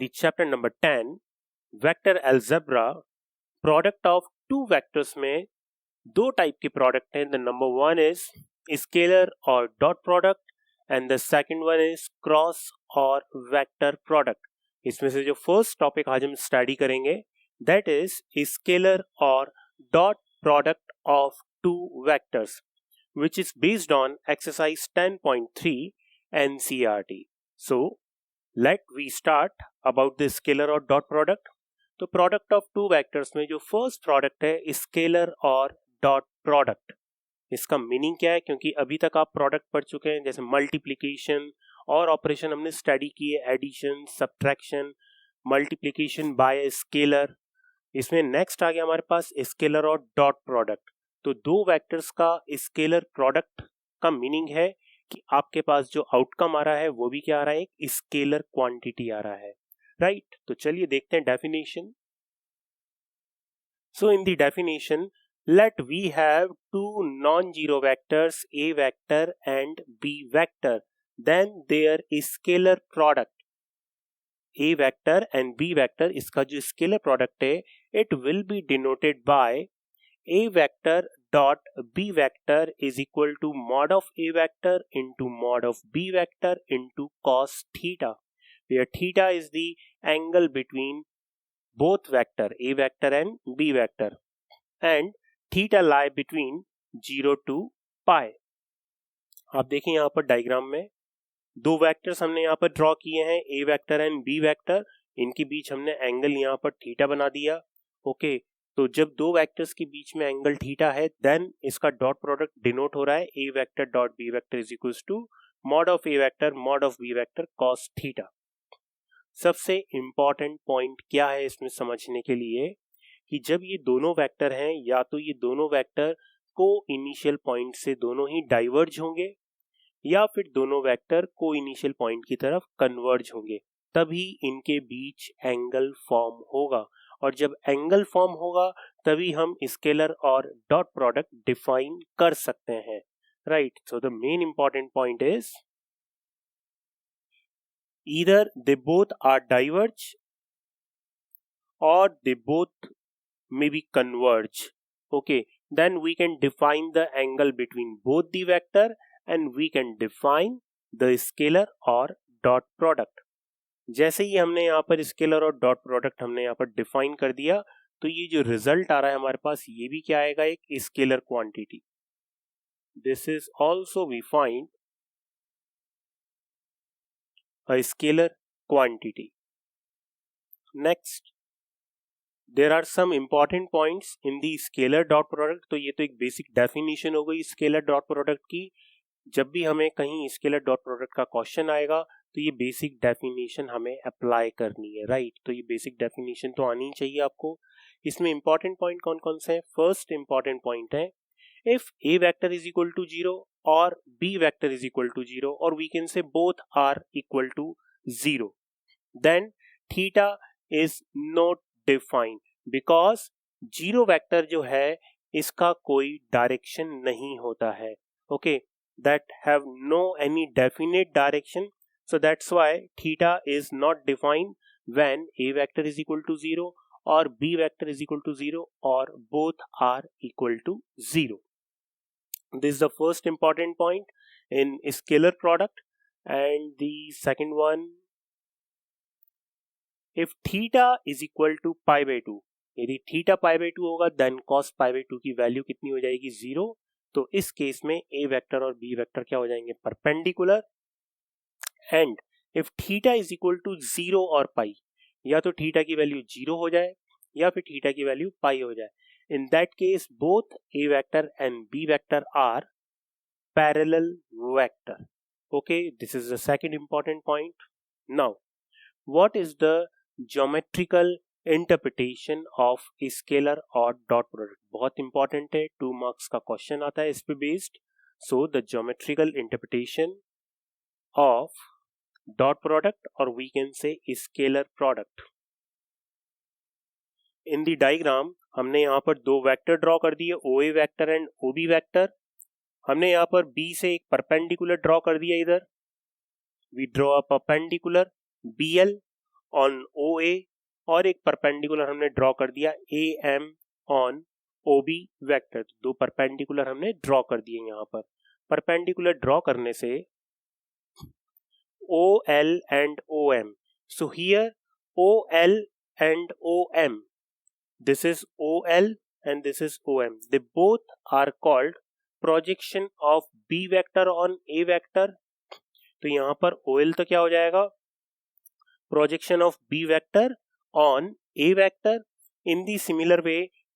the chapter number 10 vector algebra product of two vectors में दो type के product हैं. The number one is scalar और dot product and the second one is cross or vector product. इसमें से जो first topic आज हम स्टडी करेंगे दैट इज स्केलर और dot product of two vectors which is based on exercise 10.3 NCERT. So let we start about the scalar और dot product. तो product of two vectors में जो फर्स्ट प्रोडक्ट है scalar और dot product. इसका meaning क्या है, क्योंकि अभी तक आप प्रोडक्ट पढ़ चुके हैं, जैसे मल्टीप्लिकेशन और ऑपरेशन हमने स्टडी की है, addition, subtraction, multiplication by scalar. इसमें नेक्स्ट आ गया हमारे पास स्केलर और डॉट प्रोडक्ट. तो दो वेक्टर्स का स्केलर प्रोडक्ट का मीनिंग है कि आपके पास जो आउटकम आ रहा है वो भी क्या आ रहा है, एक स्केलर क्वांटिटी आ रहा है, राइट. तो चलिए देखते हैं definition. So in the definition let we have two non-zero vectors a vector and b vector, then their scalar product a vector and b vector, इसका जो स्केलर प्रोडक्ट है it will be denoted by a vector dot b vector is equal to mod of a vector into mod of b vector into cos theta, where theta is the angle between both vector a vector and b vector and theta lie between 0 to पाई. आप देखें यहाँ पर diagram में दो vectors हमने यहाँ पर draw किए हैं, ए वेक्टर एंड बी वेक्टर. इनके बीच हमने एंगल यहाँ पर थीटा बना दिया. ओके, तो जब दो वेक्टर्स के बीच में एंगल थीटा है देन इसका डॉट प्रोडक्ट डिनोट हो रहा है A vector dot B vector is equals to mod of A vector mod of B vector cos theta. सबसे इंपॉर्टेंट पॉइंट क्या है इसमें समझने के लिए कि जब ये दोनों वेक्टर हैं, या तो ये दोनों वेक्टर को इनिशियल पॉइंट से दोनों ही डाइवर्ज होंगे या फिर दोनों वेक्टर को इनिशियल पॉइंट की तरफ कन्वर्ज होंगे, तभी इनके बीच एंगल फॉर्म होगा. और जब एंगल फॉर्म होगा तभी हम स्केलर और डॉट प्रोडक्ट डिफाइन कर सकते हैं, right. So the main important point is either they both are diverge or they both may be converge. Okay, then we can define the angle between both the vector and we can define the scalar or dot product. जैसे ही हमने यहाँ पर scalar और dot product हमने यहाँ पर define कर दिया तो ये जो रिजल्ट आ रहा है हमारे पास ये भी क्या आएगा, एक scalar quantity. This is also we find a scalar quantity. Next, there are some important points in the scalar dot product. तो ये तो एक बेसिक डेफिनेशन हो गई स्केलर डॉट प्रोडक्ट की. जब भी हमें कहीं स्केलर डॉट प्रोडक्ट का क्वेश्चन आएगा तो ये बेसिक डेफिनेशन हमें अप्लाई करनी है, राइट. तो ये बेसिक डेफिनेशन तो आनी चाहिए आपको. इसमें इंपॉर्टेंट पॉइंट कौन कौन से हैं? फर्स्ट इंपॉर्टेंट पॉइंट है if A vector is equal to 0 और B vector is equal to 0 और we can say both are equal to 0, then theta is not define because zero vector जो है इसका कोई डायरेक्शन नहीं होता है. Okay, that have no any definite direction, so that's why theta is not defined when A vector is equal to 0 और B vector is equal to 0 और both are equal to 0. This is the first important point in scalar product. And the second one, if theta is equal to pi by 2, यदि theta pi by 2 होगा then cos pi by 2 की value कितनी हो जाएगी, 0. तो इस case में a vector और b वेक्टर क्या हो जाएंगे, perpendicular. And if theta is equal to 0 और पाई, या तो थीटा की वैल्यू 0 हो जाए या फिर थीटा की वैल्यू पाई हो जाए. In that case both a vector and b vector are parallel vector. Okay, this is the second important point. Now what is the geometrical interpretation of scalar और dot product. बहुत important है, 2 marks का question आता है इस पे based. So the geometrical interpretation of dot product or we can say scalar product. In the diagram हमने यहाँ पर दो वेक्टर ड्रॉ कर दिए, ओ A vector and O B vector. हमने यहाँ पर बी से एक परपेंडिकुलर ड्रॉ कर दिया. इधर we draw a perpendicular BL on O A, और एक परपेंडिकुलर हमने ड्रॉ कर दिया A M on O B vector. दो परपेंडिकुलर हमने ड्रॉ कर दिए। यहाँ पर परपेंडिकुलर ड्रॉ करने से O L and O M, so here O L and O M, this is OL and this is OM. They both are called projection of B vector on A vector. तो यहाँ पर OL तो क्या हो जाएगा, projection of B vector on A vector. In the similar way,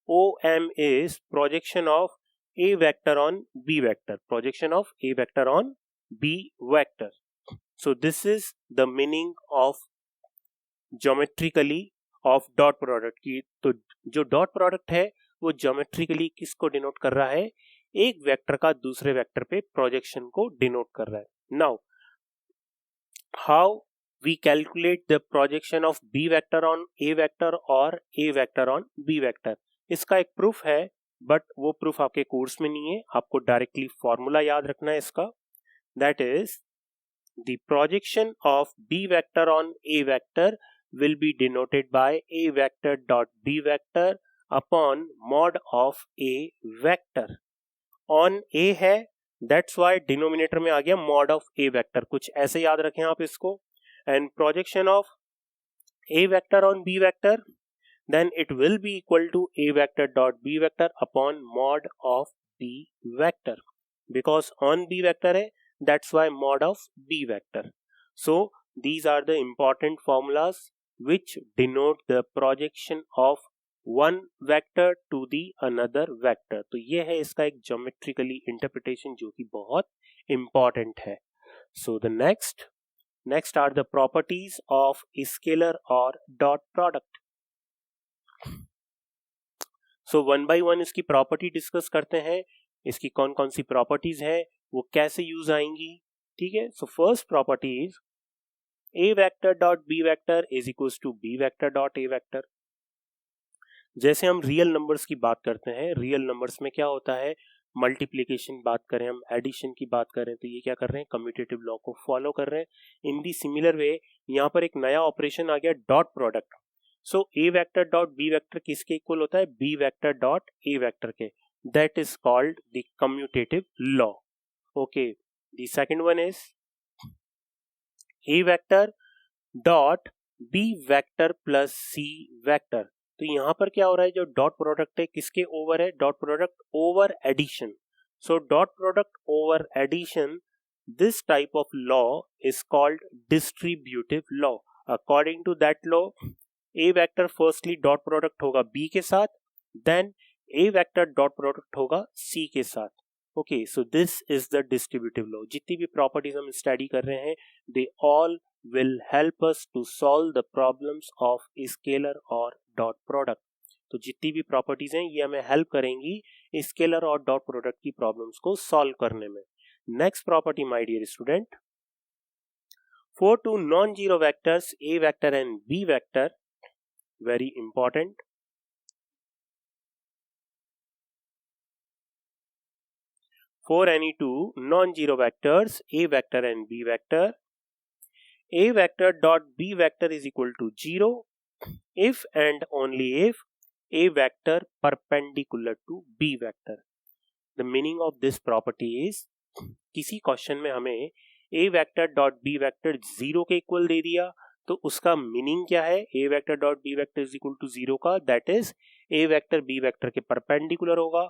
OM is projection of A vector on B vector. Projection of A vector on B vector. So this is the meaning of geometrically of dot product की। तो जो dot product है वो geometrically किसको denote कर रहा है, एक वेक्टर का दूसरे वेक्टर पे प्रोजेक्शन को डिनोट कर रहा है। Now how we calculate the projection of B vector on A vector और A vector on B vector, इसका एक प्रूफ है, बट वो प्रूफ आपके कोर्स में नहीं है, आपको डायरेक्टली फॉर्मूला याद रखना है इसका। That is the projection of B vector on A vector will be denoted by a vector dot b vector upon mod of a vector. On a है, that's why denominator में आ गया mod of a vector, कुछ ऐसे याद रखें आप इसको। and projection of a vector on b vector, then it will be equal to a vector dot b vector upon mod of b vector, because on b vector है, that's why mod of b vector. So these are the important formulas which denote the projection of one vector to the another vector. तो ये है इसका एक geometrically interpretation जो कि बहुत important है। So the next are the properties of scalar or dot product. So one by one इसकी property discuss करते हैं, इसकी कौन कौन सी properties है, वो कैसे use आएंगी, ठीक है। So first property is A vector dot B vector is equals to B vector dot A vector. जैसे हम रियल नंबर्स की बात करते हैं, रियल नंबर्स में क्या होता है, मल्टीप्लिकेशन बात करें, हम एडिशन की बात करें, तो ये क्या कर रहे हैं, कम्यूटेटिव लॉ को फॉलो कर रहे हैं। इन दी सिमिलर वे यहाँ पर एक नया ऑपरेशन आ गया, dot product. So A vector dot B vector किसके इक्वल होता है, बी वेक्टर डॉट ए वेक्टर के, that is called the commutative law. Okay, the second one is A vector dot B vector plus C vector. तो यहां पर क्या हो रहा है, जो डॉट प्रोडक्ट है किसके ओवर है, dot product over addition. So dot product over addition, this type of law is called distributive law. According to that law, A vector firstly dot product होगा बी के साथ, then A vector dot product होगा C के साथ। Okay, so this is the distributive law. जितनी भी properties हम study कर रहे हैं, they all will help us to solve the problems of scalar और dot product. तो जितनी भी प्रॉपर्टीज हैं ये हमें हेल्प करेंगी स्केलर और डॉट प्रोडक्ट की प्रॉब्लम्स को सॉल्व करने में। Next property my dear student, for two non zero vectors A vector and B vector, very important, for any two non zero vectors A vector and B vector, A vector dot B vector is equal to 0 if and only if A vector perpendicular to B vector. The meaning of this property is, किसी question में हमें A vector dot B vector 0 के equal दे दिया, तो उसका meaning क्या है, A vector dot B vector is equal to 0 का, that is A vector B vector के परपेंडिकुलर होगा।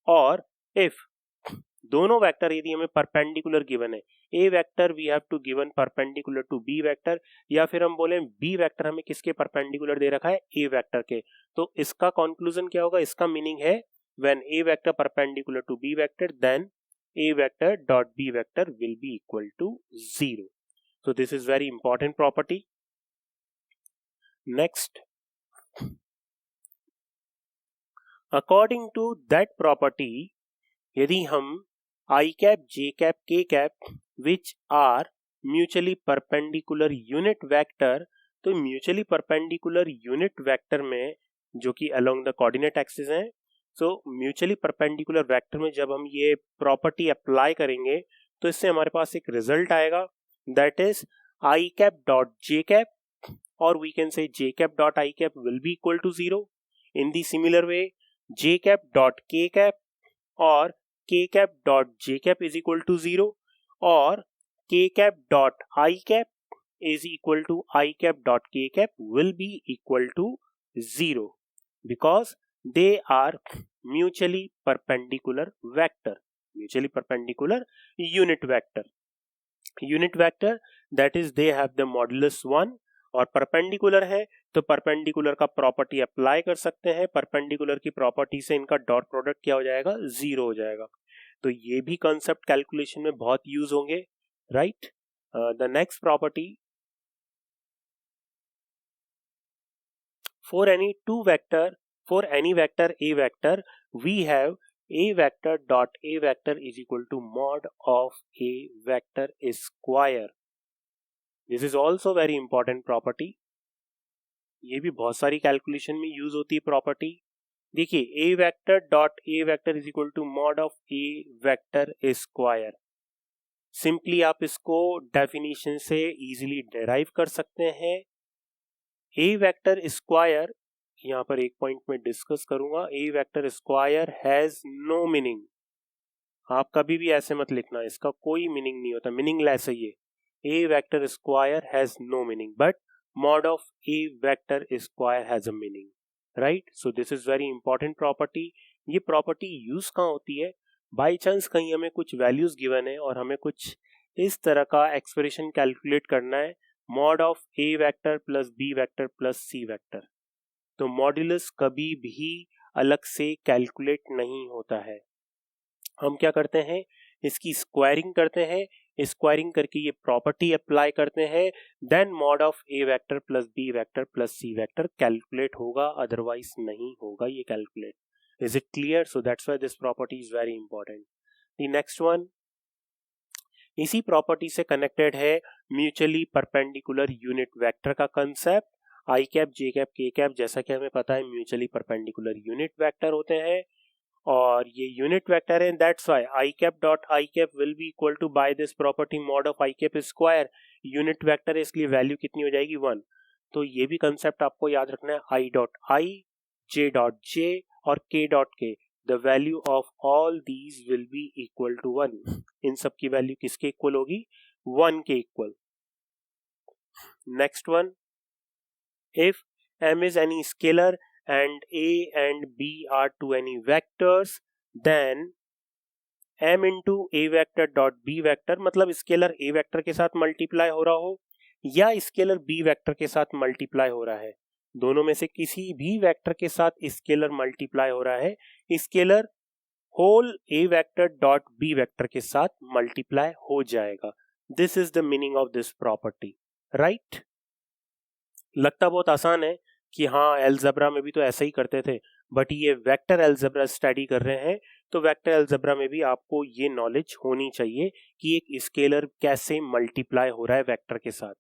और if दोनों वेक्टर यदि हमें परपेंडिकुलर गिवन है, A vector we have to given perpendicular to B vector, या फिर हम बोले बी वेक्टर हमें किसके परपेंडिकुलर दे रखा है, ए वेक्टर के, तो इसका कंक्लूजन क्या होगा, इसका मीनिंग है when A vector perpendicular to B vector then A vector dot B vector will be equal to 0. So this is very important property. Next, according to that property, यदि हम I cap, J cap, K cap which are mutually perpendicular unit vector, तो mutually perpendicular unit vector में जो कि along the coordinate axis है, so mutually perpendicular vector में जब हम ये property apply करेंगे तो इससे हमारे पास एक result आएगा, that is I cap dot J cap or we can say j cap dot I cap will be equal to 0. In the similar way, j cap dot k cap or k cap dot j cap is equal to 0, or k cap dot I cap is equal to I cap dot k cap will be equal to 0 because they are mutually perpendicular vector, mutually perpendicular unit vector. Unit vector that is they have the modulus 1 और perpendicular है तो perpendicular का property apply कर सकते हैं, perpendicular की property से इनका डॉट प्रोडक्ट क्या हो जाएगा, 0 हो जाएगा. तो ये भी कंसेप्ट कैलकुलेशन में बहुत यूज होंगे, right. The next property, for any to vector, for any vector a vector, we have a vector dot a vector is equal to mod of a vector square. This is also very important property. ये भी बहुत सारी calculation में use होती है property. देखिए, a vector dot a vector is equal to mod of a vector square. Simply आप इसको डेफिनेशन से इजीली डेराइव कर सकते हैं. a vector square यहां पर एक पॉइंट में डिस्कस करूंगा. A vector square has no meaning. आप कभी भी ऐसे मत लिखना, इसका कोई मीनिंग नहीं होता, मीनिंगलेस है ये. A vector square has no meaning but mod of A vector square has a meaning, right. So this is very important property. ये प्रॉपर्टी यूज कहाँ होती है, बाई चांस कहीं हमें कुछ वैल्यूज गिवन है और हमें कुछ इस तरह का एक्सप्रेशन कैलकुलेट करना है, mod of A vector plus B vector plus C vector. तो मॉड्यूलस कभी भी अलग से कैलकुलेट नहीं होता है. हम क्या करते हैं, इसकी स्क्वायरिंग करते हैं, स्क्वायरिंग करके ये प्रॉपर्टी अप्लाई करते हैं, then mod of A vector plus B vector plus C vector calculate होगा, अदरवाइज नहीं होगा ये calculate. Is it clear? So that's why this property is very important. The next one, इसी property से connected है mutually perpendicular unit vector का concept. I cap, J cap, K cap जैसा कि हमें पता है म्यूचुअली परपेंडिकुलर यूनिट वेक्टर होते हैं और ये यूनिट वेक्टर है. That's why I cap dot I cap will be equal to by this property mod of I cap square. Unit vector है इसलिए वैल्यू कितनी हो जाएगी, 1. तो ये भी कंसेप्ट आपको याद रखना है. I dot I, J dot J और K dot K, the value of all these will be equal to 1. इन सब की वैल्यू किसके इक्वल होगी, 1 के इक्वल. Next one, if m is any scalar and a and b are to any vectors, then m into a vector dot b vector, मतलब scalar a vector के साथ मल्टीप्लाई हो रहा हो या स्केलर b वेक्टर के साथ मल्टीप्लाई हो रहा है, दोनों में से किसी भी वेक्टर के साथ स्केलर मल्टीप्लाई हो रहा है, scalar whole a vector dot b vector के साथ मल्टीप्लाई हो जाएगा. This is the meaning of this property, right. लगता बहुत आसान है कि हाँ एल्जेब्रा में भी तो ऐसा ही करते थे, बट ये वेक्टर एल्जेब्रा स्टडी कर रहे हैं तो वेक्टर एल्जेब्रा में भी आपको ये नॉलेज होनी चाहिए कि एक स्केलर कैसे मल्टीप्लाई हो रहा है वेक्टर के साथ,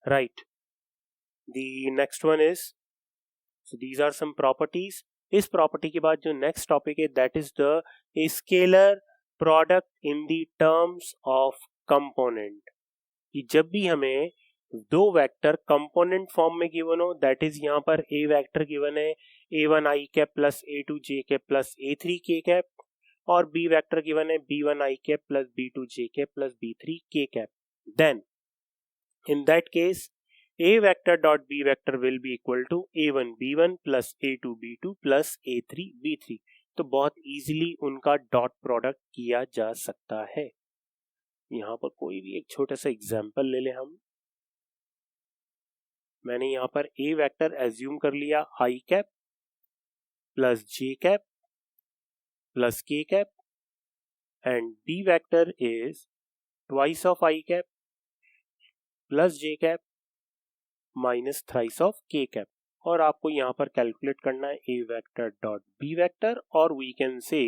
right. The next one is, so these are some properties. इस प्रॉपर्टी के बाद जो नेक्स्ट टॉपिक है that is the scalar product in the terms of component. कि जब भी हमें दो वेक्टर कंपोनेंट फॉर्म में गिवन हो, दैट इज यहाँ पर ए वेक्टर गिवन है a1 i cap plus a2 j cap plus a3 k cap, और b वेक्टर गिवन है b1 i cap plus b2 j cap plus b3 k cap, then in that case a vector dot b vector will be equal to a1 b1 plus a2 b2 plus a3 b3. तो बहुत easily उनका dot product किया जा सकता है. यहाँ पर कोई भी एक छोटा सा एग्जाम्पल ले लें हम. मैंने यहां पर a वेक्टर एज्यूम कर लिया i cap plus j cap plus k cap and b vector is twice of i cap plus j cap minus thrice of k cap. और आपको यहां पर कैलकुलेट करना है a vector dot b vector or we can say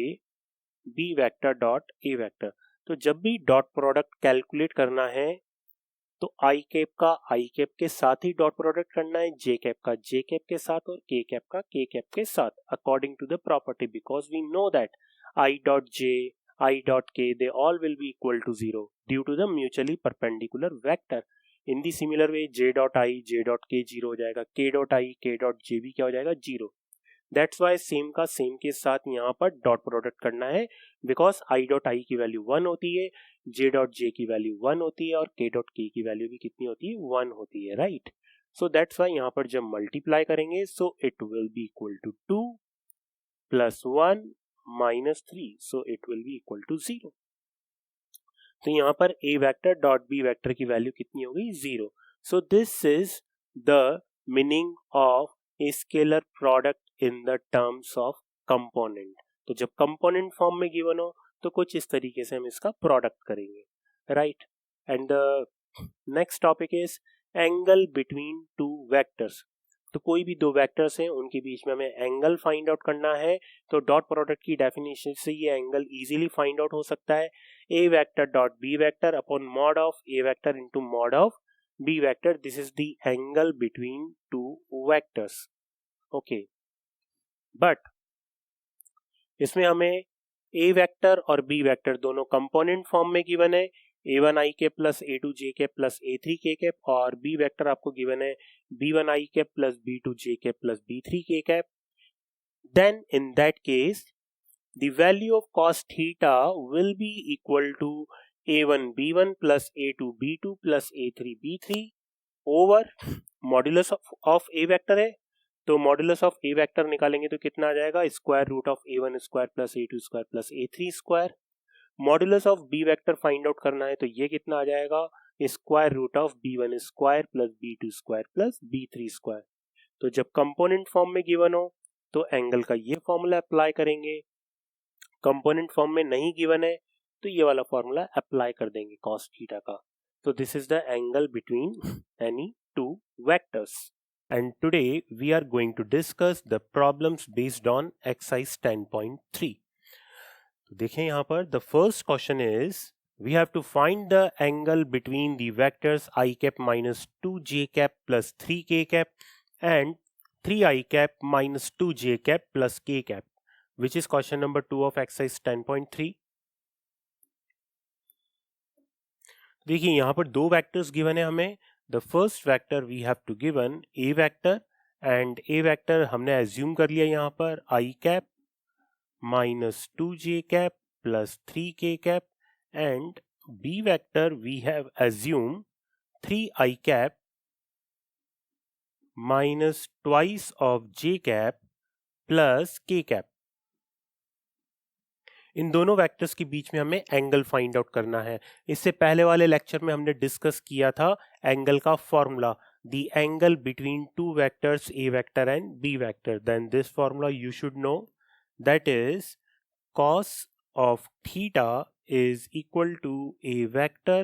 b vector dot a vector. तो जब भी dot product calculate करना है तो आई कैप का आई कैप के साथ ही डॉट प्रोडक्ट करना है, जे कैप का जे कैप के साथ और के कैप का के कैप के साथ, according to the property, because we know that I dot J, I dot K, they all will be equal to 0 due to the mutually perpendicular vector. In the similar way j dot i j dot k 0 हो जाएगा, k dot i k dot j भी क्या हो जाएगा 0। That's why same का same के साथ यहाँ पर डॉट प्रोडक्ट करना है, बिकॉज i डॉट i की वैल्यू 1 होती है, j डॉट j की वैल्यू 1 होती है और k डॉट k की वैल्यू भी कितनी होती है 1 होती है, राइट। सो दैट्स वाई यहाँ पर जब मल्टीप्लाई करेंगे so it will be equal to 2 plus 1 minus 3, so it will be equal to 0। तो यहाँ पर a vector dot b vector की वैल्यू कितनी हो गई 0। So this is the meaning of a scalar product in the terms of component. तो जब component form में गिवन हो तो कुछ इस तरीके से हम इसका प्रोडक्ट करेंगे, right. And the next topic is angle between two vectors. तो कोई भी दो वेक्टर्स हैं उनके बीच में हमें एंगल फाइंड आउट करना है, तो डॉट प्रोडक्ट की डेफिनेशन से ये एंगल इजीली फाइंड आउट हो सकता है। a vector dot b vector upon mod of a vector into mod of b vector, this is the angle between two vectors, okay. But इसमें हमें a vector और b vector दोनों component form में given है, a1 i cap plus a2 j cap plus a3 k cap, और b vector आपको given है b1 i cap plus b2 j cap plus b3 k cap. Then in that case the value of cos theta will be equal to a1 b1 plus a2 b2 plus a3 b3 over modulus of a vector है, तो modulus of a vector निकालेंगे तो कितना आ जाएगा square root of a1 square plus a2 square plus a3 square. Modulus of b vector find out करना है तो ये कितना आ जाएगा square root of b1 square plus b2 square plus b3 square. तो जब कंपोनेंट फॉर्म में गिवन हो तो एंगल का ये फॉर्मूला अप्लाई करेंगे, कंपोनेंट फॉर्म में नहीं गिवन है तो ये वाला फॉर्मूला अप्लाई कर देंगे cos थीटा का। तो this is the angle between any two vectors. And today we are going to discuss the problems based on exercise 10.3। तो देखें यहाँ पर the first question is we have to find the angle between the vectors i cap minus 2j cap plus 3k cap and 3i cap minus 2j cap plus k cap, which is question number 2 of exercise 10.3। देखिए यहाँ पर दो vectors given है हमें। The first vector we have to given a vector, and a vector हमने assume कर लिया यहाँ पर i cap minus 2j cap plus 3k cap, and b vector we have assume 3i cap minus twice of j cap plus k cap. इन दोनों vectors के बीच में हमें एंगल फाइंड आउट करना है। इससे पहले वाले लेक्चर में हमने डिस्कस किया था एंगल का formula, the angle between two vectors a vector and b vector. Then this formula you should know, that is cos of theta is equal to a vector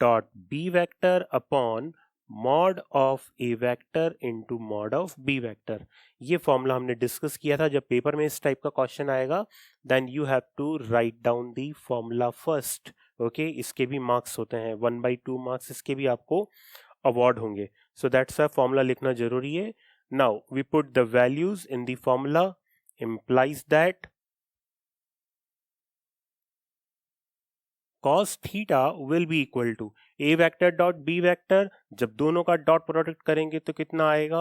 dot b vector upon mod of a vector into mod of b vector। ये formula हमने discuss किया था। जब paper में इस type का question आएगा then you have to write down the formula first, okay. इसके भी मार्क्स होते हैं 1/2 मार्क्स, इसके भी आपको अवार्ड होंगे। सो दैट्स अ फॉर्मूला लिखना जरूरी है। Now we put the values in the formula, implies that cos theta will be equal to a vector dot b vector, जब दोनों का डॉट प्रोडक्ट करेंगे तो कितना आएगा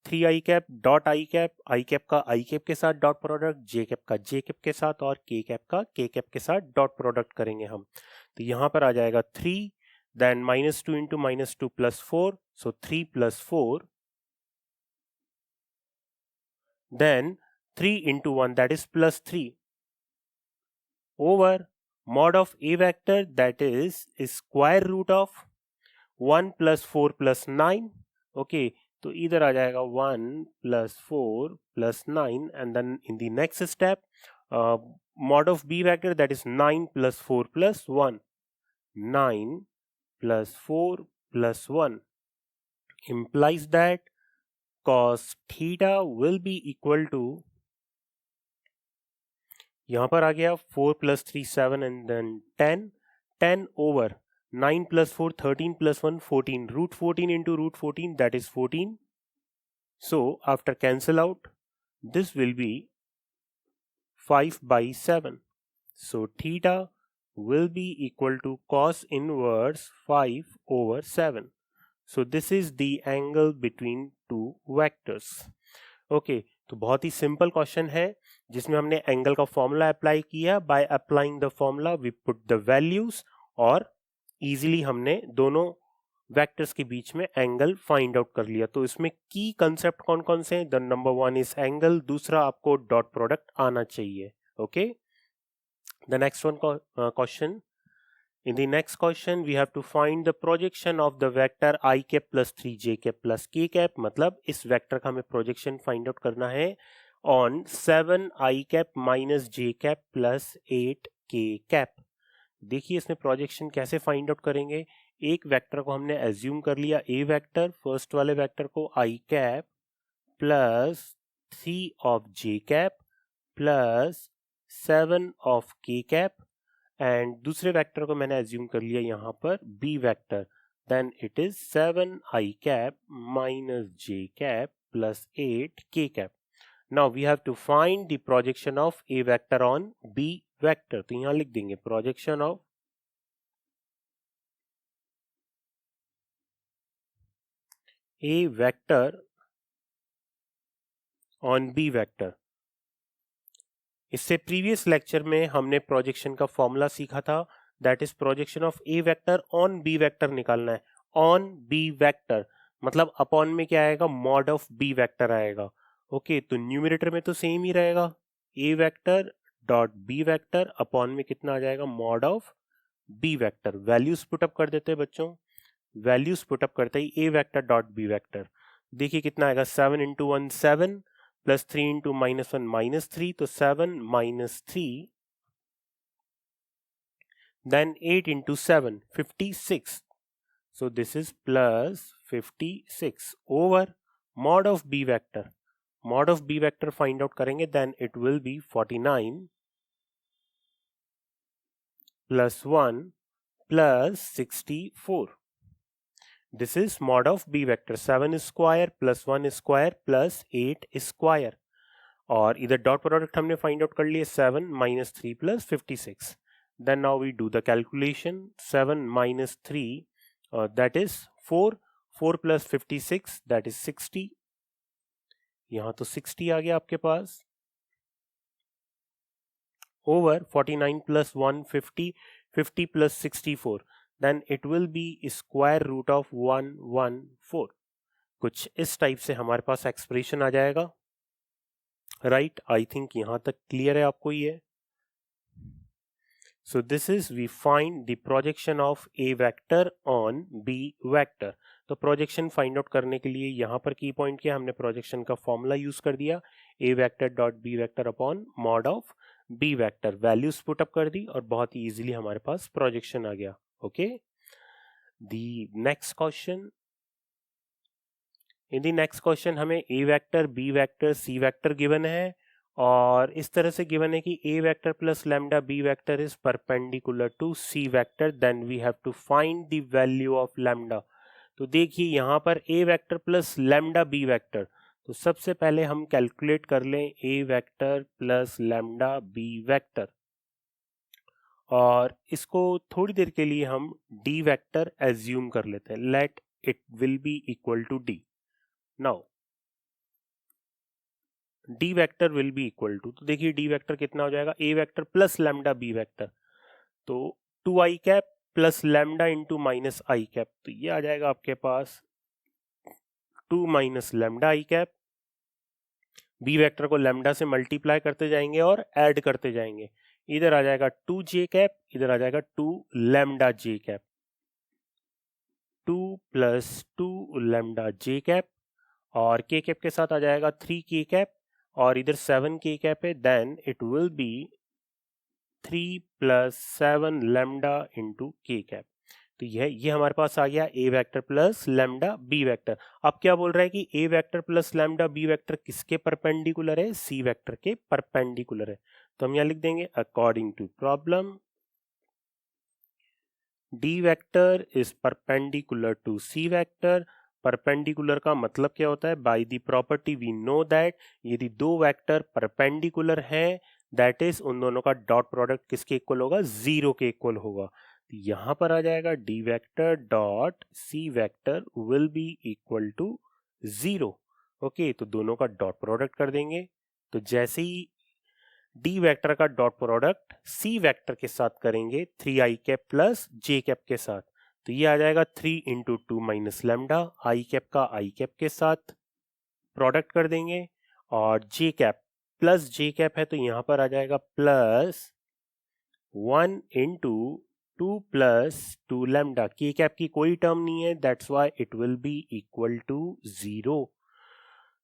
3i cap dot i cap का i कैप के साथ डॉट प्रोडक्ट, j कैप का j कैप के साथ और k कैप का k कैप के साथ डॉट प्रोडक्ट करेंगे हम। तो यहाँ पर आ जाएगा 3, then -2 into -2 plus 4, so 3 plus 4, then 3 into 1 that is plus 3 over mod of a vector that is square root of 1 plus 4 plus 9, okay। तो इधर आ जाएगा 1 plus 4 plus 9, and then in the next step mod of b vector that is 9 plus 4 plus 1, 9 plus 4 plus 1 implies that cos theta will be equal to, यहाँ पर आ गया 4 plus 3 7 and then 10 over 9 plus 4 13 plus 1 14, root 14 into root 14 that is 14. So after cancel out this will be 5/7. So theta will be equal to cos inverse 5/7. So this is the angle between two vectors. Okay, तो बहुत ही simple question है जिसमें हमने angle का formula apply किया. By applying the formula we put the values और easily हमने दोनों वेक्टर्स के बीच में एंगल फाइंड आउट कर लिया. तो इसमें की कंसेप्ट कौन कौन से हैं? The number one is angle, दूसरा आपको डॉट प्रोडक्ट आना चाहिए. Okay, the next one question. In the next question, we have to find the projection of the vector I cap plus 3j cap plus k cap. मतलब इस vector का हमें projection find out करना है on 7 I cap minus j cap plus 8 k cap. देखिए इसमें projection कैसे find out करेंगे. एक वेक्टर को हमने एज्यूम कर लिया ए वेक्टर, फर्स्ट वाले वेक्टर को I cap plus 3 of j cap plus 7 of k cap and दूसरे वेक्टर को मैंने एज्यूम कर लिया यहाँ पर B vector. Then it is 7 I cap minus J cap plus 8 K cap. Now we have to find the projection of A vector on B vector. तो यहाँ लिख देंगे projection of A vector on B vector. इससे previous lecture में हमने projection का formula सीखा था. That is projection of A vector on B vector निकालना है. ऑन बी वेक्टर मतलब अपॉन में क्या आएगा? मॉड ऑफ बी वेक्टर आएगा. ओके, तो न्यूमरेटर में तो सेम ही रहेगा. A vector dot B vector upon में कितना आ जाएगा? Mod of B vector. Values put up कर देते हैं बच्चों. वैल्यूज पुटअप करते ही A vector dot B vector. देखिए कितना आएगा? 7 into 1 7 plus 3 into minus 1 minus 3, तो 7 minus 3, then 8 into 7 56. So this is plus 56 over mod of b vector. Mod of b vector find out करेंगे, then it will be 49 plus 1 plus 64. This is mod of b vector. 7 square plus 1 square plus 8 square. और इधर dot product हमने find out कर लिया 7 minus 3 plus 56. Then now we do the calculation. 7 minus 3 that is 4. 4 plus 56 that is 60. यहाँ तो 60 आ गया आपके पास. Over 49 plus 1 50. 50 plus 64. then it will be square root of 114. कुछ इस टाइप से हमारे पास एक्सप्रेशन आ जाएगा. राइट, आई थिंक यहां तक क्लियर है आपको ये. So this is we find the projection of A vector on B vector. तो प्रोजेक्शन फाइंड आउट करने के लिए यहां पर की पॉइंट किया हमने, प्रोजेक्शन का फॉर्मूला यूज कर दिया. A vector dot B vector upon mod of B vector. Values put up कर दी और बहुत ही इजीली हमारे पास प्रोजेक्शन आ गया. Okay, the next question. In the next question हमें a vector, b vector, c vector given है और इस तरह से given है कि a vector plus lambda b vector is perpendicular to c vector. Then we have to find the value of lambda. तो देखिए यहाँ पर a vector plus lambda b vector. तो सबसे पहले हम कैलकुलेट कर लें a vector plus lambda b vector. और इसको थोड़ी देर के लिए हम d वेक्टर एज्यूम कर लेते हैं. Let it will be equal to d. Now d vector will be equal to, तो देखिए d वेक्टर कितना हो जाएगा? a vector plus lambda b vector. तो 2i cap plus lambda into minus I cap. तो ये आ जाएगा आपके पास 2 माइनस लैम्डा आई कैप. b वेक्टर को लैम्डा से मल्टीप्लाई करते जाएंगे और ऐड करते जाएंगे. इधर आ जाएगा 2 जे कैप, इधर आ जाएगा 2 lambda J cap. 2 plus 2 lambda J cap और के कैप के साथ आ जाएगा 3 के कैप और इधर 7 के कैप है. Then it will be 3 plus 7 lambda into K cap. तो ये हमारे पास आ गया A vector plus lambda B vector. अब क्या बोल रहा है कि A vector plus lambda B vector किसके परपेंडिकुलर है? सी वेक्टर के परपेंडिकुलर है. तो हम यहां लिख देंगे according to problem D vector is perpendicular to C vector. Perpendicular का मतलब क्या होता है? By the property we know that यदि दो वेक्टर परपेंडिकुलर हैं दैट इज उन दोनों का डॉट प्रोडक्ट किसके इक्वल होगा? जीरो के इक्वल होगा. तो यहाँ पर आ जाएगा D vector dot C vector will be equal to 0। Okay, तो दोनों का डॉट प्रोडक्ट कर देंगे। तो जैसे ही डी वेक्टर का डॉट प्रोडक्ट सी वेक्टर के साथ करेंगे 3i कैप प्लस जे कैप के साथ, तो ये आ जाएगा 3 into 2 minus lambda, I cap का आई कैप के साथ प्रोडक्ट कर देंगे, और जे कैप प्लस जे कैप है तो यहाँ पर आ जाएगा plus 1 into 2 plus 2 lambda. K cap की कोई टर्म नहीं है, that's why it will be equal to 0।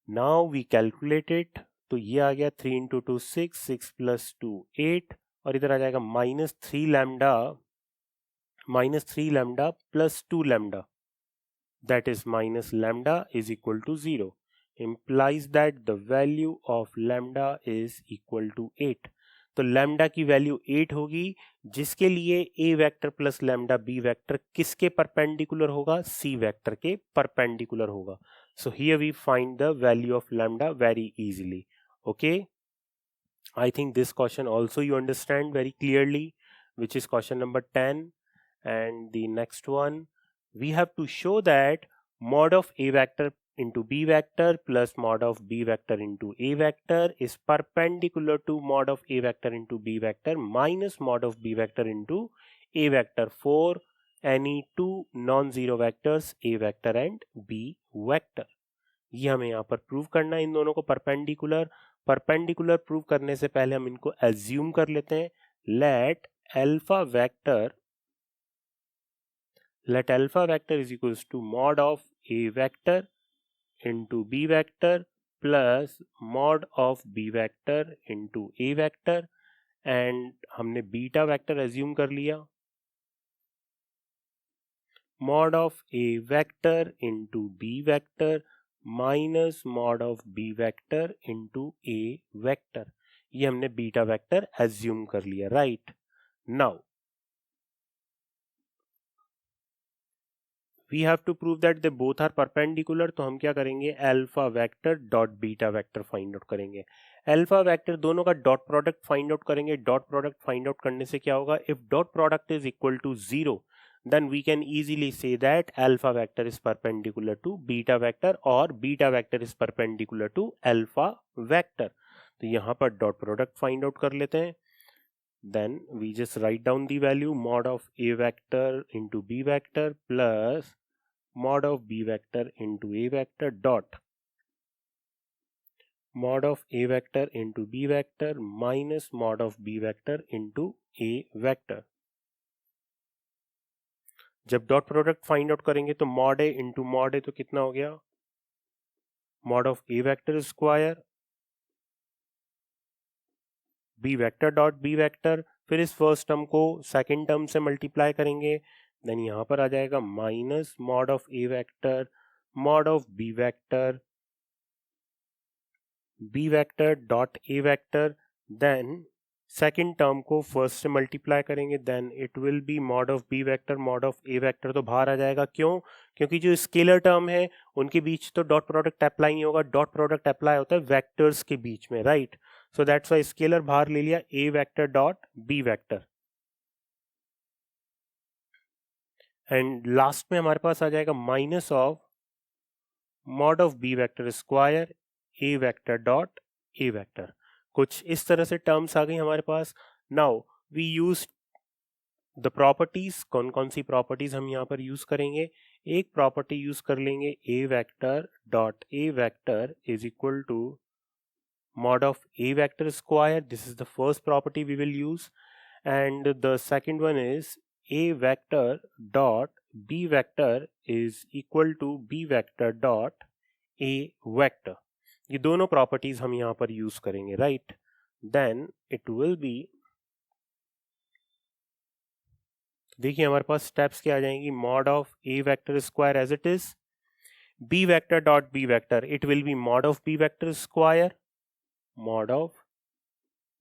Now we calculate it, तो ये आ गया 3 इंटू 2 6, 6 प्लस 2 8, और इधर आ जाएगा minus three lambda plus 2 lambda, that is minus lambda is equal to 0, implies that the value of lambda is equal to 8। तो lambda की value 8 होगी, जिसके लिए a vector plus lambda b vector किसके perpendicular होगा? c वेक्टर के perpendicular होगा। So here we find the value of lambda very easily. Okay, I think this question also you understand very clearly, which is question number 10. And the next one, we have to show that mod of a vector into b vector plus mod of b vector into a vector is perpendicular to mod of a vector into b vector minus mod of b vector into a vector for any two non-zero vectors a vector and b vector। ये हमें यहाँ पर prove करना है इन दोनों को perpendicular prove करने से पहले हम इनको एज्यूम कर लेते हैं। Let alpha vector is equals to mod of a vector into b vector plus mod of b vector into a vector, and हमने बीटा वेक्टर एज्यूम कर लिया। mod of a vector into b vector minus mod of B vector into a vector, ये हमने beta vector assume कर लिया। Right, now we have to prove that they both are perpendicular, तो हम क्या करेंगे? Alpha vector dot beta vector find out करेंगे। Alpha vector दोनों का डॉट प्रोडक्ट फाइंड आउट करेंगे। डॉट प्रोडक्ट फाइंड आउट करने से क्या होगा? If dot product is equal to 0, then we can easily say that alpha vector is perpendicular to beta vector or beta vector is perpendicular to alpha vector। तो यहाँ पर dot product find out कर लेते हैं। then we just write down the value mod of a vector into b vector plus mod of b vector into a vector dot mod of a vector into b vector minus mod of b vector into a vector। जब dot product find out करेंगे तो mod a into mod a, तो कितना हो गया? Mod of A vector square b vector dot B vector, फिर इस first term को सेकंड टर्म से मल्टीप्लाई करेंगे, देन यहां पर आ जाएगा minus mod of A vector mod of B vector dot A vector, then second term को फर्स्ट से मल्टीप्लाई करेंगे, then it will be mod of B vector mod of A vector, तो बाहर आ जाएगा। क्यों? क्योंकि जो स्केलर टर्म है उनके बीच तो डॉट प्रोडक्ट अप्लाई नहीं होगा, डॉट प्रोडक्ट अप्लाई होता है वेक्टर्स के बीच में। Right, so that's why scalar बाहर ले लिया, A vector dot B vector, and last में हमारे पास आ जाएगा minus of mod of B vector square A vector dot A vector. कुछ इस तरह से टर्म्स आ गई हमारे पास। Now we use the properties. कौन कौन सी प्रॉपर्टीज हम यहाँ पर यूज करेंगे? एक प्रॉपर्टी यूज कर लेंगे A vector dot A vector is equal to mod of a vector square, this is the first property we will use, and the second one is a vector dot b vector is equal to b vector dot a vector। ये दोनों properties हम यहाँ पर use करेंगे। Right, then it will be, देखिए हमारे पास steps क्या आ जाएंगी? Mod of A vector square as it is, b vector dot B vector, it will be mod of B vector square mod of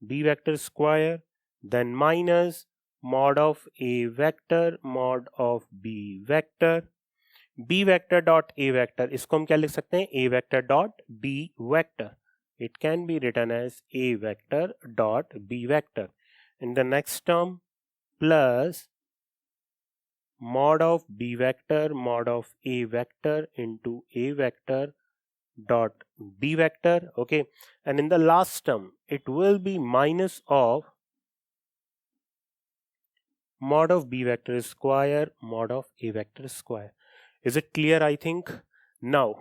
b vector square, then minus mod of a vector mod of b vector dot a vector, इसको हम क्या लिख सकते हैं? a vector dot b vector, it can be written as a vector dot b vector, in the next term plus mod of b vector mod of a vector into a vector dot b vector. Okay, and in the last term it will be minus of mod of b vector square mod of a vector square. Is it clear? I think now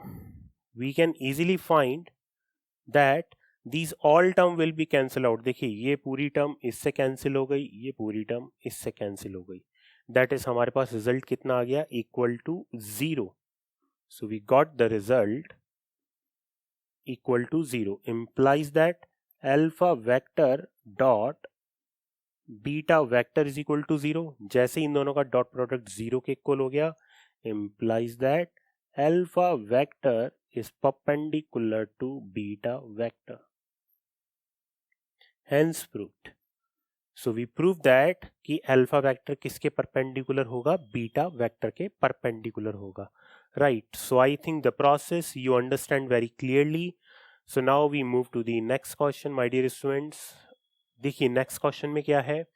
we can easily find that these all term will be cancel out. देखिए ये पूरी term इससे cancel हो गई, ये पूरी term इससे cancel हो गई. दैट इज हमारे पास रिजल्ट कितना आ गया, equal to 0. So we got the result equal to 0 implies that alpha vector dot beta vector is equal to 0. जैसे इन दोनों का डॉट प्रोडक्ट 0 के इक्वल हो गया, implies that alpha vector is perpendicular to beta vector. Hence proved. So we prove that कि alpha vector किसके perpendicular होगा, beta vector के perpendicular होगा. Right. So I think the process you understand very clearly. So now we move to the next question, my dear students. देखिए next question में क्या है,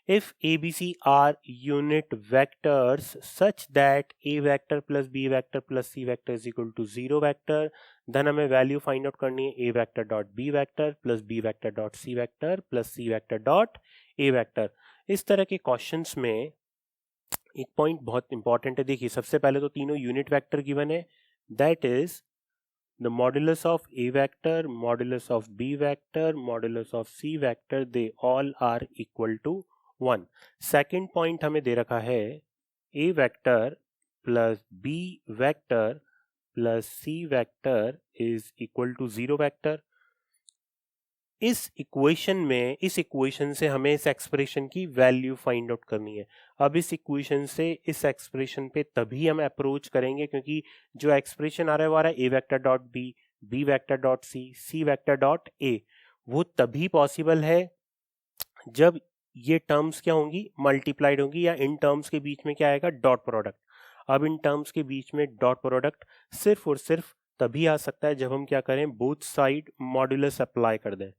if ABC are unit vectors such that a vector plus b vector plus c vector is equal to 0 vector, then हमें value find out करनी है a vector dot b vector plus b vector dot c vector plus c vector dot a vector. इस तरह के questions में एक point बहुत important है. देखिए सबसे पहले तो तीनों यूनिट वेक्टर गिवन है, that is the modulus of a vector, modulus of b vector, modulus of c vector, they all are equal to 1. Second point हमें दे रखा है a vector plus b vector plus c vector is equal to 0 vector. इस equation से हमें इस expression की value find out करनी है. अब इस इक्वेशन से इस एक्सप्रेशन पे तभी हम अप्रोच करेंगे क्योंकि जो एक्सप्रेशन आ रहा है वो आ रहा है A vector dot B, B vector dot C, C vector dot A. वो तभी पॉसिबल है जब ये टर्म्स क्या होंगी, मल्टीप्लाइड होंगी, या इन टर्म्स के बीच में क्या आएगा, डॉट प्रोडक्ट. अब इन टर्म्स के बीच में डॉट प्रोडक्ट सिर्फ और सिर्फ तभी आ सकता है जब हम क्या करें, बोथ साइड मॉड्यूलस अप्लाई कर दें.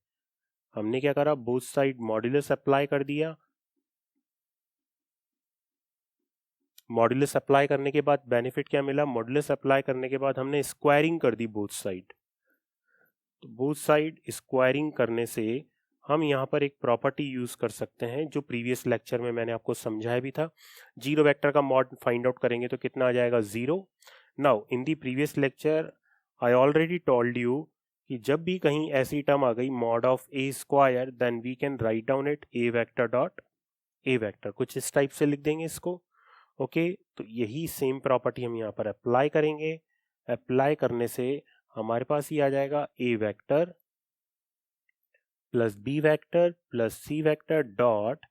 हमने क्या करा, बोथ साइड मॉड्यूलस अप्लाई कर दिया. मॉड्यूलस अप्लाई करने के बाद बेनिफिट क्या मिला, मॉड्यूलस अप्लाई करने के बाद हमने स्क्वायरिंग कर दी बोथ साइड. तो बोथ साइड स्क्वायरिंग करने से हम यहाँ पर एक प्रॉपर्टी यूज कर सकते हैं जो प्रीवियस लेक्चर में मैंने आपको समझाया भी था. जीरो वेक्टर का मॉड फाइंड आउट करेंगे तो कितना आ जाएगा, 0. Now in the previous lecture I already told you कि जब भी कहीं ऐसी टर्म आ गई mod of a square, then we can write down it a vector dot A vector. कुछ इस टाइप से लिख देंगे इसको. ओके, तो यही सेम प्रॉपर्टी हम यहाँ पर अप्लाई करेंगे. अप्लाई करने से हमारे पास ये आ जाएगा A vector plus B vector plus C vector dot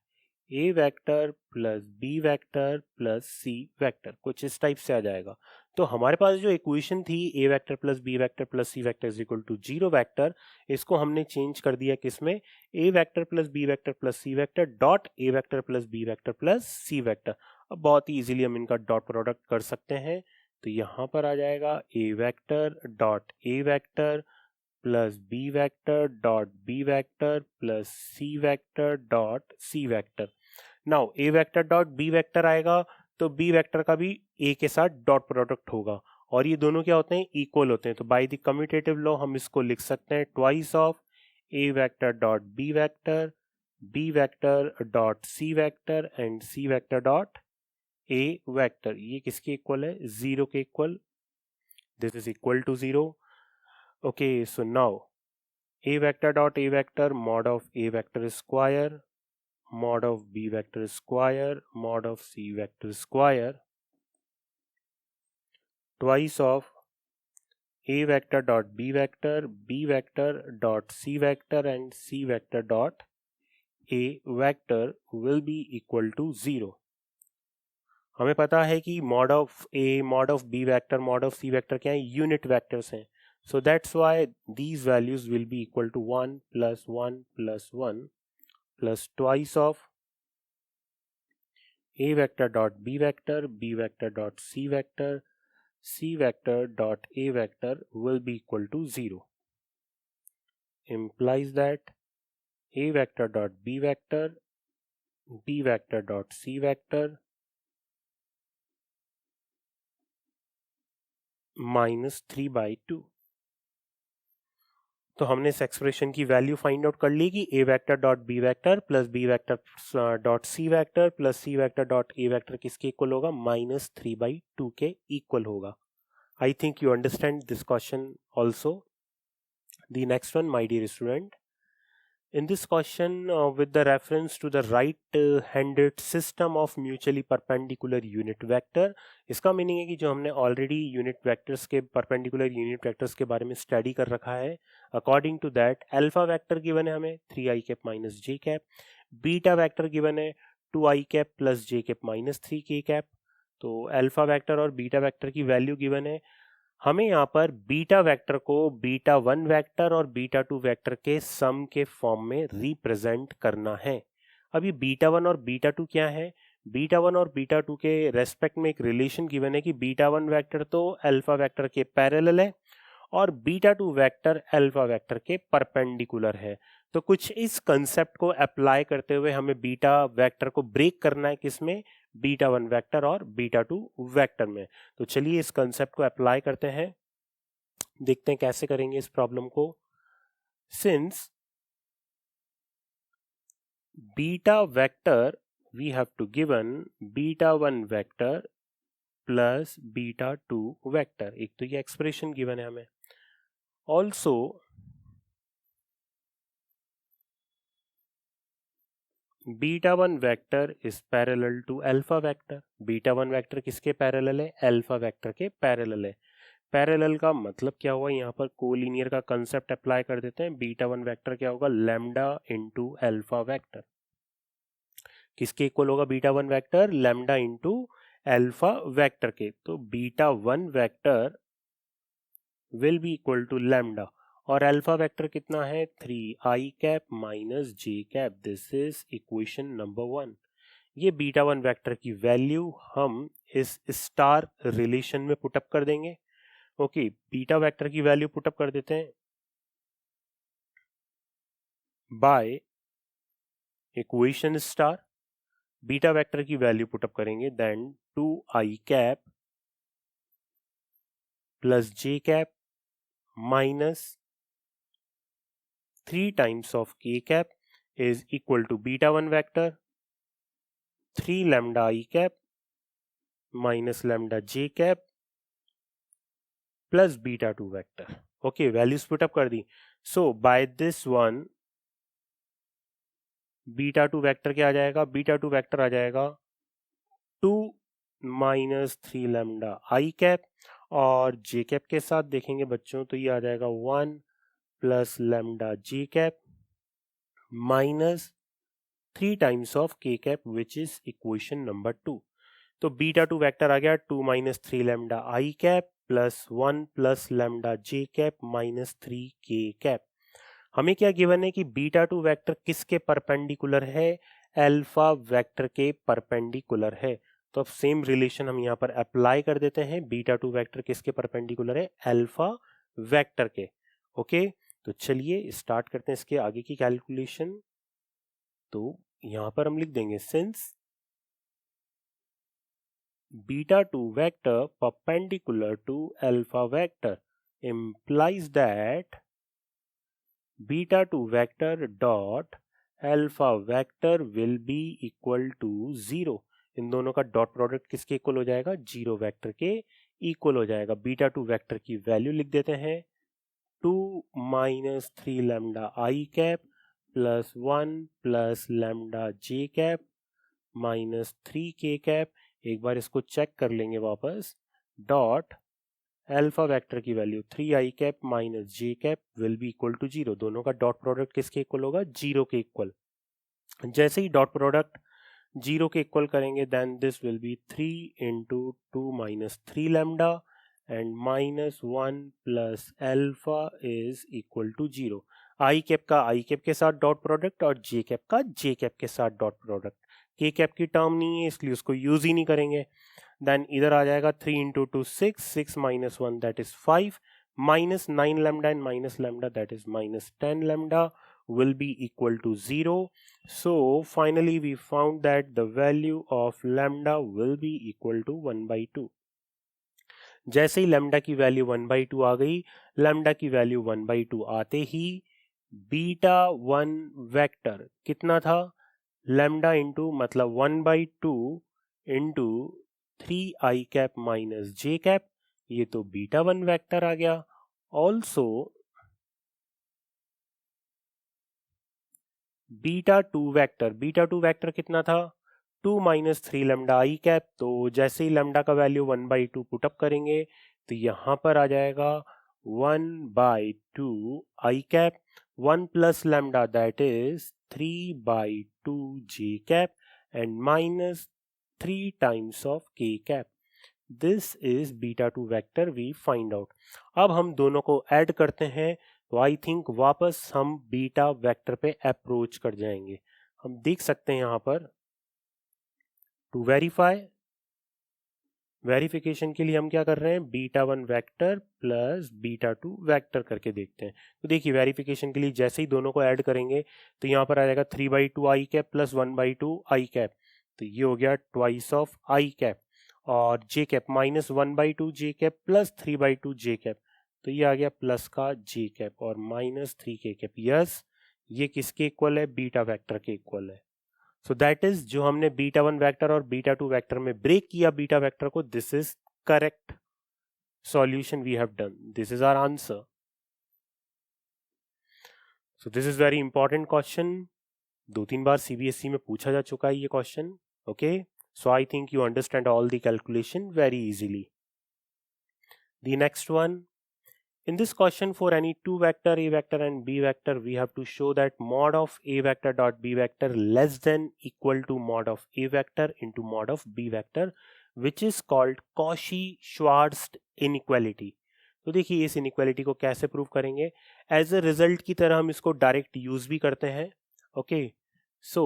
A vector plus B vector plus C vector. कुछ इस टाइप से आ जाएगा. तो हमारे पास जो इक्वेशन थी A vector plus B vector plus C vector is equal to 0 vector, इसको हमने चेंज कर दिया किसमें, A vector plus B vector plus C vector dot A vector plus B vector plus C vector. अब बहुत ही easily हम इनका dot product कर सकते हैं. तो यहाँ पर आ जाएगा A vector dot A vector plus B vector dot B vector plus C vector dot C vector. Now A vector dot B vector आएगा तो बी वेक्टर का भी ए के साथ डॉट प्रोडक्ट होगा और ये दोनों क्या होते हैं, इक्वल होते हैं. तो बाय द कम्यूटेटिव लॉ हम इसको लिख सकते हैं twice of A vector dot B vector dot C vector and c vector dot A vector. ये किसके इक्वल है, 0 के equal. This is equal to 0. Okay, so now a vector dot a vector mod of a vector square mod of b vector square mod of c vector square twice of a vector dot b vector dot c vector and c vector dot a vector will be equal to 0. हमें पता है कि mod of a mod of b vector mod of c vector क्या है, unit vectors हैं. So that's why these values will be equal to 1 plus 1 plus 1 plus twice of a vector dot b vector dot c vector dot a vector will be equal to 0. Implies that a vector dot b vector dot c vector -3/2। तो हमने इस expression की value find out कर ली कि a vector dot b vector plus b vector dot c vector plus c vector dot a vector किसके equal होगा, -3/2 के equal होगा। I think you understand this question also. The next one, my dear student. In this question, with the reference to the right-handed system of mutually perpendicular unit vector, इसका meaning है कि जो हमने already unit vectors के perpendicular unit vectors के बारे में study कर रखा है। According to that alpha vector given है हमें 3i कैप माइनस जे कैप, बीटा वेक्टर गिवन है 2i कैप प्लस जे कैप माइनस 3k कैप। तो अल्फा वेक्टर और बीटा वेक्टर की वैल्यू गिवन है। हमें यहाँ पर बीटा वेक्टर को बीटा 1 वेक्टर और बीटा 2 वेक्टर के सम के फॉर्म में रिप्रेजेंट करना है। अभी बीटा 1 और बीटा 2 क्या है, बीटा 1 और बीटा 2 के रेस्पेक्ट में एक रिलेशन गिवन है कि बीटा 1 वेक्टर तो अल्फा वेक्टर के पैरेलल है और बीटा 2 वेक्टर अल्फा वेक्टर के परपेंडिकुलर है। तो कुछ इस कंसेप्ट को अप्लाई करते हुए हमें बीटा वेक्टर को ब्रेक करना है, किसमें, बीटा 1 वेक्टर और बीटा 2 वेक्टर में। तो चलिए इस कंसेप्ट को अप्लाई करते हैं, देखते हैं कैसे करेंगे इस प्रॉब्लम को। Since beta vector we have to given beta 1 vector plus beta 2 vector, एक तो ये एक्सप्रेशन गिवन है हमें। Also beta 1 vector is parallel to alpha vector. Beta 1 vector किसके पैरेलल है, अल्फा वेक्टर के पैरेलल है। पैरेलल का मतलब क्या हुआ, यहाँ पर कोलिनियर का कंसेप्ट अप्लाई कर देते हैं। बीटा 1 वेक्टर क्या होगा, लैम्डा इंटू अल्फा वेक्टर। किसके इक्वल होगा beta 1 vector, lambda into alpha vector के। तो beta 1 vector will be equal to lambda और अल्फा वेक्टर कितना है, 3i cap minus J cap. This is equation number 1। ये बीटा 1 वेक्टर की value हम इस स्टार रिलेशन में पुटअप कर देंगे। ओके, बीटा वेक्टर की वैल्यू पुटअप कर देते हैं by equation star. Beta vector की वैल्यू पुटअप करेंगे, then 2i cap plus J cap minus 3 times of k cap is equal to beta 1 vector 3 lambda I cap minus lambda j cap plus beta 2 vector. Okay, values put up कर दी। So by this one beta 2 vector क्या आ जाएगा, beta 2 vector आ जाएगा 2 minus 3 lambda आई cap और J cap के साथ देखेंगे बच्चों तो ये आ जाएगा 1 plus lambda J cap minus 3 times of के cap which is equation number 2। तो बीटा 2 वेक्टर आ गया 2 माइनस 3 लैम्डा आई cap plus 1 plus lambda J cap minus 3 K cap. हमें क्या गिवन है कि बीटा 2 वेक्टर किसके परपेंडिकुलर है, अल्फा वेक्टर के परपेंडिकुलर है। तो अब सेम रिलेशन हम यहाँ पर अप्लाई कर देते हैं। बीटा 2 वेक्टर किसके परपेंडिकुलर है, अल्फा वेक्टर के। ओके, तो चलिए स्टार्ट करते हैं इसके आगे की कैलकुलेशन। तो यहां पर हम लिख देंगे since beta 2 vector perpendicular to alpha vector implies that beta 2 vector dot alpha vector will be equal to 0। इन दोनों का डॉट प्रोडक्ट किसके इक्वल हो जाएगा, 0 वेक्टर के इक्वल हो जाएगा। बीटा 2 वेक्टर की वैल्यू लिख देते हैं 2 माइनस 3 लैम्डा आई cap plus 1 plus lambda J cap minus 3 K cap. एक बार इसको चेक कर लेंगे वापस, डॉट अल्फा वेक्टर की value 3i cap minus J cap will be equal to 0। दोनों का डॉट प्रोडक्ट किसके इक्वल होगा, 0 के इक्वल। जैसे ही डॉट प्रोडक्ट 0 के इक्वल करेंगे then this will be 3 into 2 minus 3 lambda and minus 1 plus alpha is equal to 0। I cap का आई cap के साथ डॉट प्रोडक्ट और जे कैप का जे कैप के साथ डॉट प्रोडक्ट। के कैप की टर्म नहीं है इसलिए उसको यूज ही नहीं करेंगे। देन इधर आ जाएगा 3 into 2 6, 6 minus 1 that is 5, minus 9 lambda and minus lambda that is minus 10 lambda will be equal to 0. So finally we found that the value of lambda will be equal to 1 by 2. जैसे ही lambda की value 1/2 आ गई, lambda की value 1/2 आते ही beta 1 vector कितना था, lambda into मतलब 1/2 into 3 i cap minus J cap, ये तो बीटा 1 वेक्टर आ गया। ऑल्सो बीटा 2 वेक्टर कितना था, 2 माइनस 3 लैम्डा आई कैप, तो जैसे ही लैम्डा का वैल्यू 1/2 पुटअप करेंगे तो यहां पर आ जाएगा 1/2 i cap, 1 plus lambda that is 3/2 j cap and minus 3 times of के cap. This is beta 2 vector we find out. अब हम दोनों को ऐड करते हैं तो आई थिंक वापस हम बीटा वेक्टर पे अप्रोच कर जाएंगे। हम देख सकते हैं यहां पर टू वेरिफिकेशन के लिए हम क्या कर रहे हैं, beta 1 vector plus beta 2 vector करके देखते हैं। तो देखिए वेरिफिकेशन के लिए जैसे ही दोनों को ऐड करेंगे तो यहाँ पर आ जाएगा 3/2 आई कैप प्लस 1/2 आई कैप, तो ये हो गया ट्वाइस ऑफ आई कैप, और जे कैप माइनस 1/2 जे कैप प्लस 3/2 जे कैप, तो ये आ गया प्लस का जे कैप और माइनस 3 के कैप। यस, ये किसके इक्वल है, बीटा वेक्टर के इक्वल है। सो दैट इज जो हमने बीटा 1 वेक्टर और बीटा 2 वेक्टर में ब्रेक किया बीटा वेक्टर को, this is correct solution we have done, this is our answer. So this is very important question, 2-3 बार सीबीएसई में पूछा जा चुका है ये question. Okay, so I think you understand all the calculation very easily. The next one, in this question for any two vector a vector and b vector, we have to show that mod of a vector dot b vector less than equal to mod of a vector into mod of b vector, which is called Cauchy-Schwarz inequality। तो देखिए इस inequality को कैसे prove करेंगे, as a result की तरह हम इसको डायरेक्ट यूज भी करते हैं। Okay, so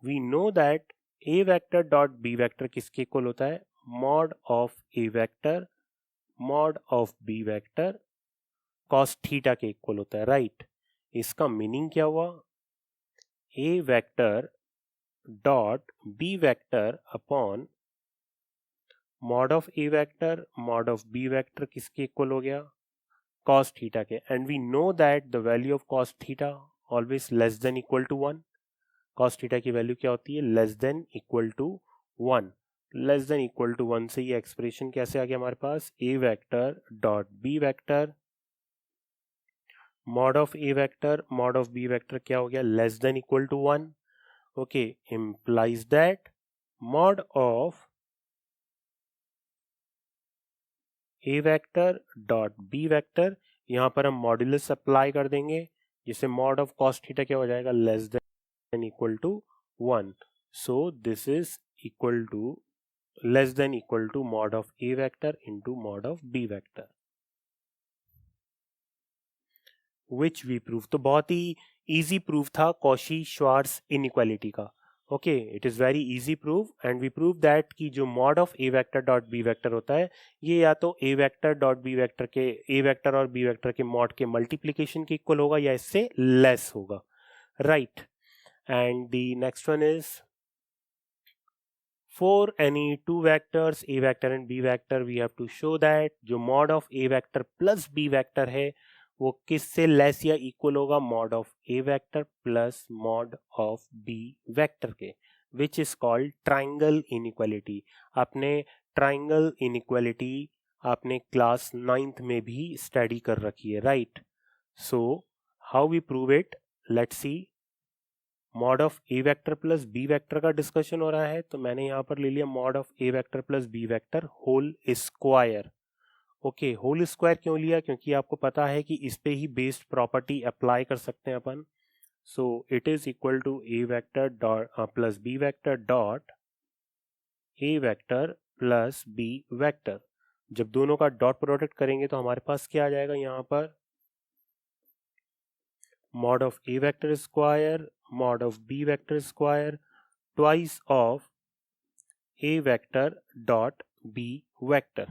we know that a vector dot b vector किसके इक्वल होता है, mod of a vector mod of b vector cos theta के इक्वल होता है, राइट। इसका मीनिंग क्या हुआ, a vector dot b vector upon mod of a vector mod of b vector किसके इक्वल हो गया, cos थीटा के, and we know that the value of cos theta always less than equal to 1। cos theta की value क्या होती है, less than equal to 1। Less than equal to 1 से ये एक्सप्रेशन कैसे आ गया हमारे पास, a vector dot b vector mod of a vector mod of b vector क्या हो गया, less than equal to 1। Okay, implies that mod of a vector dot b vector, यहां पर हम मॉड्यूलस अप्लाई कर देंगे जिससे mod of cos थीटा क्या हो जाएगा, less than equal to 1। So this is equal to less than equal to mod of a vector into mod of b vector, which we prove. तो बहुत ही easy proof था Cauchy Schwarz inequality का। Okay, it is very easy proof and we prove that कि जो mod of A vector dot B vector होता है ये या तो a vector dot B vector के, ए वेक्टर और बी वेक्टर के मॉड के मल्टीप्लीकेशन के इक्वल होगा या इससे लेस होगा, right. And the next one is for any two vectors a vector and b vector we have to show that जो mod of a vector plus b vector है वो किससे लेस या इक्वल होगा, mod of a vector plus mod of b vector के, which is called triangle inequality। आपने triangle inequality आपने class 9th में भी स्टडी कर रखी है, right. So how we prove it, let's see. Mod of A vector plus B vector का discussion हो रहा है तो मैंने यहां पर ले लिया mod of A vector plus B vector whole square. Okay, whole square क्यों लिया, क्योंकि आपको पता है कि इस पे ही बेस्ड प्रॉपर्टी अप्लाई कर सकते हैं अपन। So it is equal to a vector dot plus B vector dot A vector plus B vector. जब दोनों का डॉट प्रोडक्ट करेंगे तो हमारे पास क्या आ जाएगा, यहां पर mod of a vector square mod of b vector square twice of a vector dot b vector,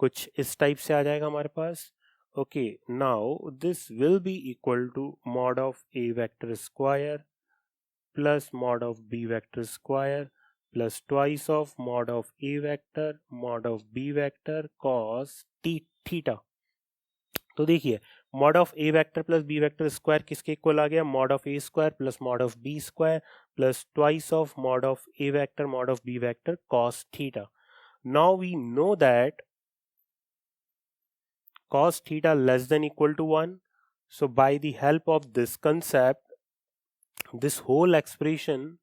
कुछ इस टाइप से आ जाएगा हमारे पास। Okay, now this will be equal to mod of a vector square plus mod of b vector square plus twice of mod of a vector mod of b vector cos theta। तो देखिए mod of a vector plus b vector square किसके equal आ गया, mod of a square plus mod of b square plus twice of mod of a vector mod of b vector cos theta। Now we know that cos theta less than equal to 1. So by the help of this concept, this whole expression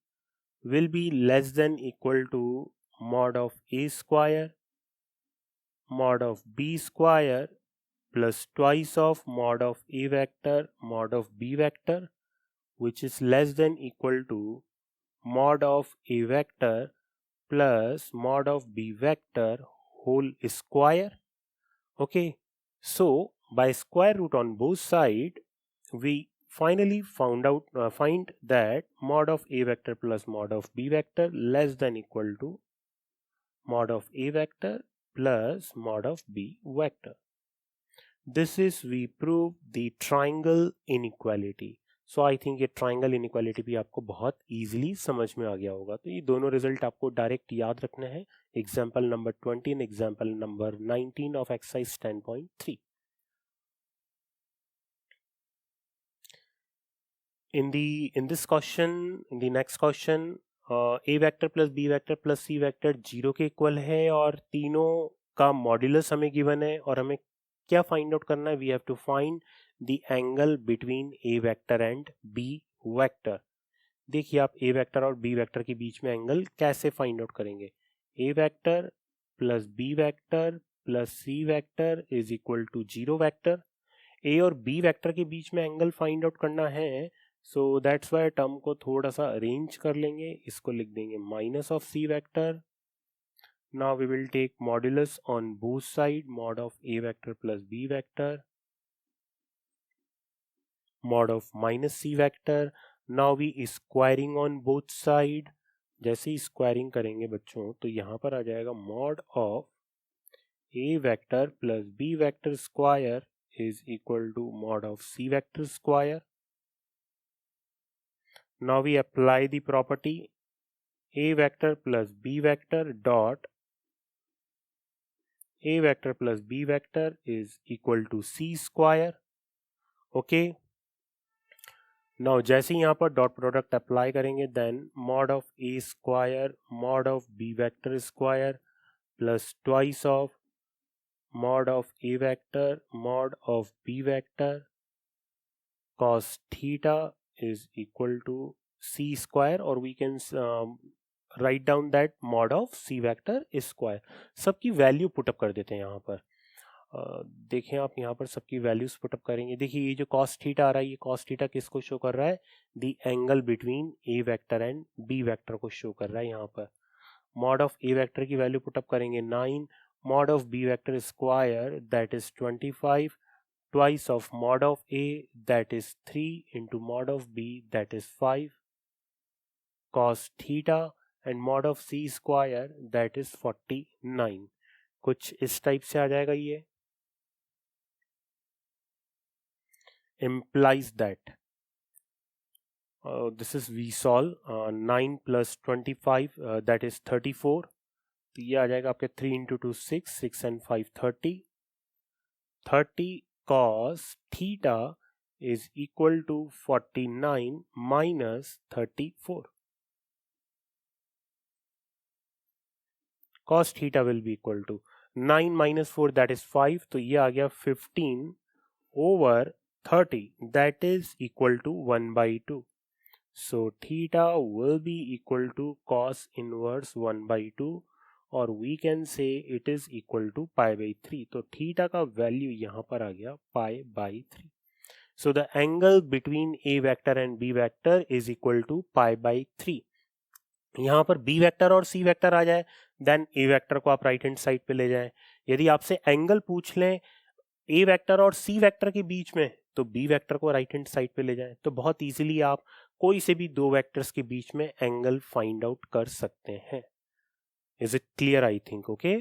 will be less than equal to mod of a square mod of b square plus twice of mod of a vector mod of b vector, which is less than equal to mod of a vector plus mod of b vector whole square. Okay, so by square root on both sides, we finally find that mod of a vector plus mod of b vector less than equal to mod of a vector plus mod of b vector. This is we prove the triangle inequality. So I think ये triangle inequality भी आपको बहुत easily समझ में आ गया होगा। तो ये दोनों रिजल्ट आपको डायरेक्ट याद रखने हैं, example number 20 and example number 19 of exercise 10.3. In this question, in the next question, a vector plus b vector plus c vector 0 के इक्वल है और तीनों का मॉड्यूलस हमें गिवन है और हमें क्या फाइंड आउट करना है, we have to find the angle between a vector and b vector. देखिए आप a वेक्टर और b वेक्टर के बीच में एंगल कैसे फाइंड आउट करेंगे, a vector plus b vector plus c vector is equal to 0 vector. a और b vector के बीच में एंगल फाइंड आउट करना है, सो दैट्स वाई टर्म को थोड़ा सा अरेंज कर लेंगे, इसको लिख देंगे minus of c vector. Now we will take modulus on both side, mod of A vector plus B vector mod of minus c vector. Now we squaring on both side, जैसे ही squaring करेंगे बच्चों तो यहाँ पर आ जाएगा mod of A vector plus B vector square is equal to mod of c vector square. Now we apply the property a vector plus b vector dot a vector plus b vector is equal to c square. Okay. Now जैसे यहाँ पर dot product apply करेंगे then mod of a square mod of b vector square plus twice of mod of a vector mod of b vector cos theta is equal to c square, or we can write down that mod of c vector square। सबकी value put up कर देते हैं यहाँ पर। देखें आप यहाँ पर सबकी वैल्यूज पुटअप करेंगे। देखिए ये जो cos थीटा आ रहा है, ये cos थीटा किसको शो कर रहा है, the angle between a vector and b vector को शो कर रहा है। यहाँ पर mod of a वेक्टर की वैल्यू पुटअप करेंगे 9, mod of b vector square that is 25, twice of mod of a that is 3 into mod of b that is 5 cos theta and mod of c square that is 49। कुछ इस type से आ जाएगा। ये implies that this is we solve 9 plus 25 that is 34। तो ये आ जाएगा आपके 3 into 2 6 6 and 5 30 cos theta is equal to 49 minus 34। cos theta will be equal to 9 minus 4 that is 5, तो ये आ गया 15 over 30 that is equal to 1 by 2। So theta will be equal to cos inverse 1 by 2 और we can say it is equal to pi by 3। तो theta का value यहाँ पर आ गया pi by 3। So the angle between a vector and b vector is equal to pi by 3। यहाँ पर b vector और c vector आ जाए then a vector को आप राइट हैंड साइड पे ले जाएं। यदि आपसे एंगल पूछ लें a वेक्टर और c वेक्टर के बीच में तो b वेक्टर को राइट हैंड साइड पे ले जाएं, तो बहुत इजीली आप कोई से भी दो वेक्टर्स के बीच में एंगल फाइंड आउट कर सकते हैं। Is it clear? I think okay.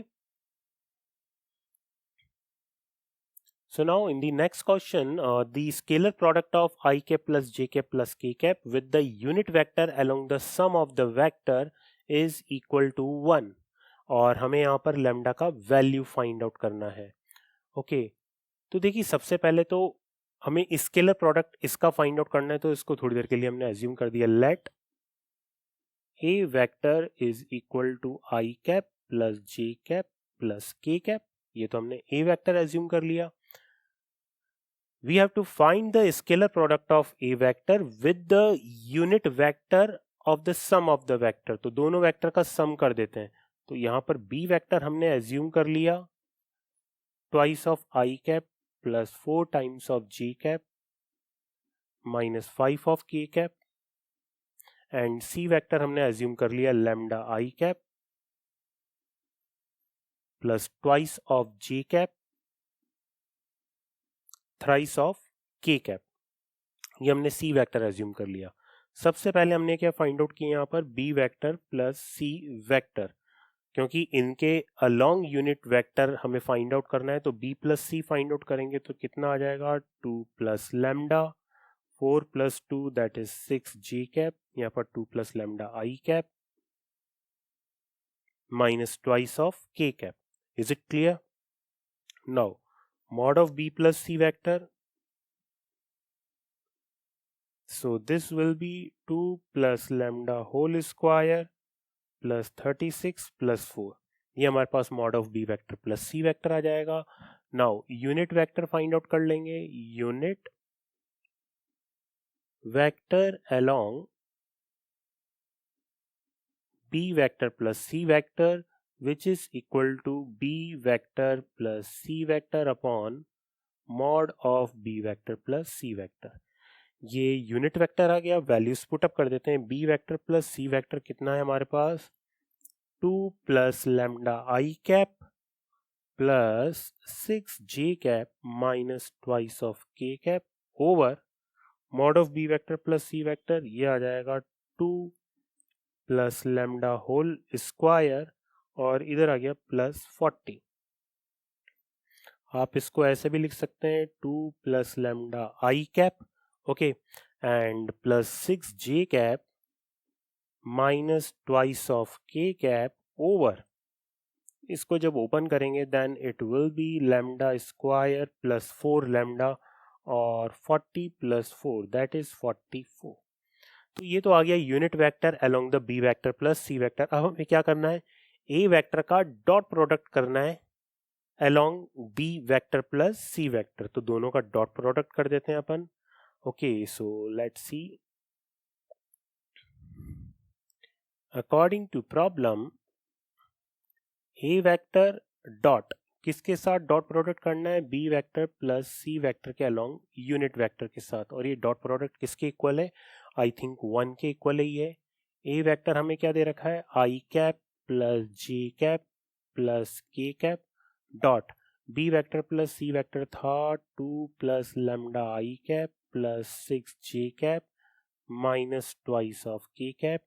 So now in the next question, the scalar product of I cap plus j cap plus k cap with the unit vector along the sum of the vector is equal to 1 और हमें यहाँ पर lambda का value find out करना है। Okay तो देखिए सबसे पहले तो हमें स्केलर प्रोडक्ट इसका फाइंड आउट करना है, तो इसको थोड़ी देर के लिए हमने एज्यूम कर दिया, let a vector is equal to i cap plus J cap plus k cap. ये तो हमने ए वेक्टर एज्यूम कर लिया। We have to find the scalar product of a vector with the unit vector of the sum of the vector। तो दोनों vector का सम कर देते हैं। तो यहाँ पर b वेक्टर हमने एज्यूम कर लिया twice of I cap plus 4 times of j cap minus 5 of k cap, and c vector हमने एज्यूम कर लिया lambda I cap plus twice of j cap thrice of k cap. ये हमने c vector assume कर लिया। सबसे पहले हमने क्या फाइंड आउट किया यहाँ पर b vector plus c vector, क्योंकि इनके अलोंग यूनिट वेक्टर हमें फाइंड आउट करना है। तो b plus c find out करेंगे तो कितना आ जाएगा 2 plus lambda 4 plus 2 that is 6 j cap, यहाँ पर 2 plus lambda I cap minus twice of k cap. Is it clear? Now mod of b plus c vector, so this will be 2 plus lambda whole square plus 36 plus 4। ये हमारे पास mod of b vector plus c vector आ जाएगा। Now unit vector find out कर लेंगे, unit vector along b vector plus c vector which is equal to b vector plus c vector upon mod of b vector plus c vector। ये unit vector आ गया, values put up कर देते हैं। b vector plus c vector कितना है हमारे पास 2 plus lambda I cap plus 6 j cap minus twice of k cap over mod of b vector plus c vector, ये आ जाएगा 2 प्लस लैम्डा होल स्क्वायर और इधर आ गया प्लस 40। आप इसको ऐसे भी लिख सकते हैं 2 plus lambda I cap okay and plus 6 j cap minus twice of k cap over, इसको जब ओपन करेंगे then it will be lambda square plus 4 lambda और 40 प्लस 4 दैट इज 44। तो ये तो आ गया unit vector along the b vector plus c vector. अब हमें क्या करना है a वेक्टर का डॉट प्रोडक्ट करना है along b vector plus c vector. तो दोनों का डॉट प्रोडक्ट कर देते हैं अपन। Okay so let's see, according to problem a vector dot किसके साथ डॉट प्रोडक्ट करना है b vector plus c vector के along यूनिट वेक्टर के साथ, और ये डॉट प्रोडक्ट किसके इक्वल है आई थिंक 1 के इक्वल ही है। a वेक्टर हमें क्या दे रखा है i cap plus j cap plus k cap dot b vector plus c vector था 2 plus lambda I cap plus 6 j cap minus twice of k cap.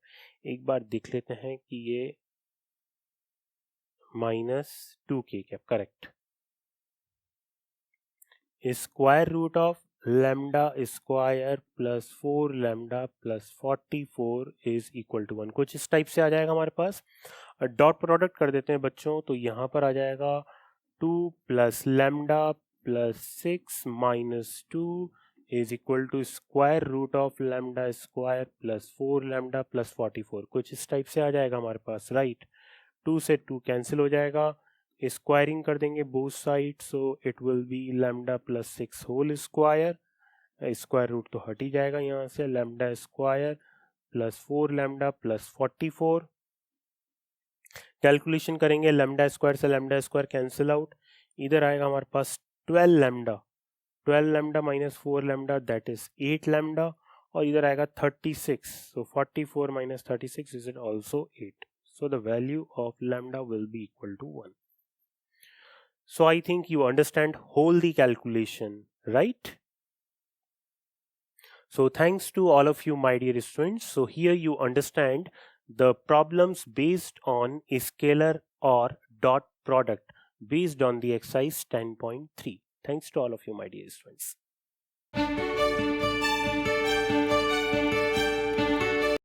एक बार देख लेते हैं कि ये minus 2k cap correct. Square root of lambda square plus 4 lambda plus 44 is equal to 1, कुछ इस टाइप से आ जाएगा हमारे पास। डॉट प्रोडक्ट कर देते हैं बच्चों, तो यहाँ पर आ जाएगा 2 plus lambda plus 6 minus 2 is equal to square root of lambda square plus 4 lambda plus 44, कुछ इस टाइप से आ जाएगा हमारे पास राइट। 2 से 2 कैंसिल हो जाएगा, स्क्वायरिंग कर देंगे both side, so it will be lambda plus 6 whole square, square root तो हट ही जाएगा यहाँ से, lambda square plus 4 lambda plus 44। Calculation करेंगे लैम्डा स्क्वायर से लैम्डा स्क्वायर कैंसिल आउट, इधर आएगा हमारे पास 12 lambda minus 4 lambda that is 8 lambda, और इधर आएगा 36, so 44 minus 36 is it also 8, so the value of lambda will be equal to 1. So I think you understand whole the calculation, right? So thanks to all of you my dear students. So here you understand the problems based on a scalar or dot product based on the exercise 10.3. Thanks to all of you my dear students.